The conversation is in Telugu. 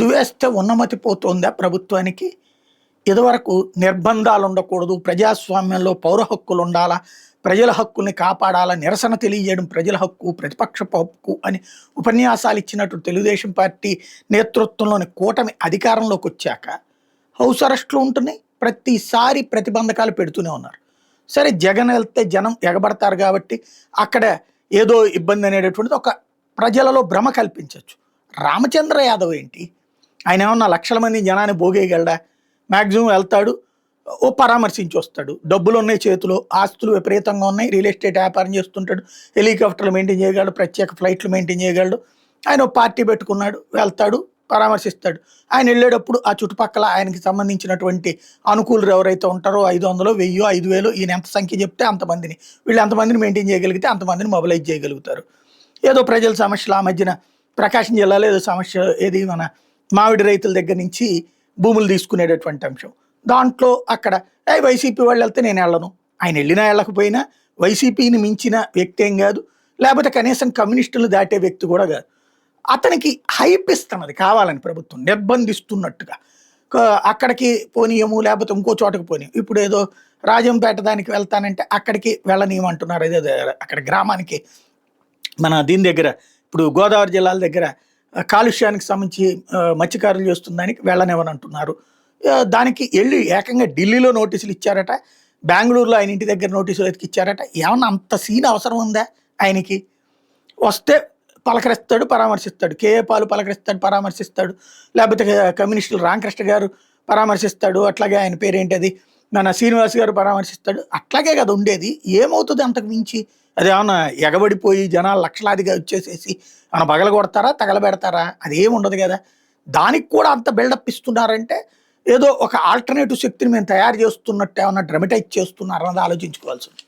దువ్వేస్తే ఉన్నమతి పోతుందా ప్రభుత్వానికి? ఇదివరకు నిర్బంధాలు ఉండకూడదు, ప్రజాస్వామ్యంలో పౌర హక్కులు ఉండాలా, ప్రజల హక్కుల్ని కాపాడాలా, నిరసన తెలియజేయడం ప్రజల హక్కు, ప్రతిపక్ష హక్కు అని ఉపన్యాసాలు ఇచ్చినట్టు తెలుగుదేశం పార్టీ నేతృత్వంలోని కూటమి అధికారంలోకి వచ్చాక హౌస్ అరెస్టులు ఉంటున్నాయి. ప్రతిసారి ప్రతిబంధకాలు పెడుతూనే ఉన్నారు. సరే, జగన్ వెళ్తే జనం ఎగబడతారు కాబట్టి అక్కడ ఏదో ఇబ్బంది అనేటటువంటిది ఒక ప్రజలలో భ్రమ కల్పించవచ్చు. రామచంద్ర యాదవ్ ఏంటి, ఆయన ఏమన్నా లక్షల మంది జనాన్ని భోగేయగలడా? మ్యాక్సిమం వెళ్తాడు, ఓ పరామర్శించి వస్తాడు. డబ్బులు ఉన్నాయి చేతిలో, ఆస్తులు విపరీతంగా ఉన్నాయి, రియల్ ఎస్టేట్ వ్యాపారం చేస్తుంటాడు, హెలికాప్టర్లు మెయింటైన్ చేయగలడు, ప్రత్యేక ఫ్లైట్లు మెయింటైన్ చేయగలడు. ఆయన ఓ పార్టీ పెట్టుకున్నాడు, వెళ్తాడు, పరామర్శిస్తాడు. ఆయన వెళ్ళేటప్పుడు ఆ చుట్టుపక్కల ఆయనకి సంబంధించినటువంటి అనుకూలులు ఎవరైతే ఉంటారో 500, 1000, 5000 ఈయన ఎంత సంఖ్య చెప్తే అంతమందిని, వీళ్ళు ఎంతమందిని మెయింటైన్ చేయగలిగితే అంతమందిని మొబిలైజ్ చేయగలుగుతారు. ఏదో ప్రజల సమస్యలు, ఆ మధ్యన ప్రకాశం జిల్లాలో ఏదో సమస్య, ఏది మన మామిడి రైతుల దగ్గర నుంచి భూములు తీసుకునేటటువంటి అంశం. దాంట్లో అక్కడ వైసీపీ వాళ్ళు వెళ్తే నేను వెళ్ళను, ఆయన వెళ్ళినా వెళ్ళకపోయినా వైసీపీని మించిన వ్యక్తి ఏం కాదు, లేకపోతే కనీసం కమ్యూనిస్టులు దాటే వ్యక్తి కూడా కాదు. అతనికి హైప్ ఇస్తున్నది కావాలని ప్రభుత్వం నిర్బంధిస్తున్నట్టుగా. అక్కడికి పోనీయము, లేకపోతే ఇంకో చోటకి పోనీయం. ఇప్పుడు ఏదో రాజంపేట దానికి వెళ్తానంటే అక్కడికి వెళ్ళనీయమంటున్నారు. ఏదో అక్కడ గ్రామానికి మన దీని దగ్గర, ఇప్పుడు గోదావరి జిల్లాల దగ్గర కాలుష్యానికి సంబంధించి మత్స్యకారులు చేస్తున్న దానికి వెళ్ళనివ్వని అంటున్నారు. దానికి వెళ్ళి ఏకంగా ఢిల్లీలో నోటీసులు ఇచ్చారట, బెంగళూరులో ఆయన ఇంటి దగ్గర నోటీసులు ఎతికిచ్చారట. ఏమన్నా అంత సీన్ అవసరం ఉందా ఆయనకి? వస్తే పలకరిస్తాడు, పరామర్శిస్తాడు, కేఏ పాలు పలకరిస్తాడు, పరామర్శిస్తాడు, లేకపోతే కమ్యూనిస్టులు రామకృష్ణ గారు పరామర్శిస్తాడు, అట్లాగే ఆయన పేరేంటది మన శ్రీనివాస్ గారు పరామర్శిస్తాడు. అట్లాగే కదా ఉండేది. ఏమవుతుంది అంతకు మించి? అదేమన్నా ఎగబడిపోయి జనాలు లక్షలాదిగా వచ్చేసేసి ఏమన్నా పగల కొడతారా, తగలబెడతారా? అదేమి ఉండదు కదా. దానికి కూడా అంత బిల్డప్ ఇస్తున్నారంటే ఏదో ఒక ఆల్టర్నేటివ్ శక్తిని మేము తయారు చేస్తున్నట్టు ఏమన్నా డ్రమటైజ్ చేస్తున్నారన్నది ఆలోచించుకోవాల్సింది.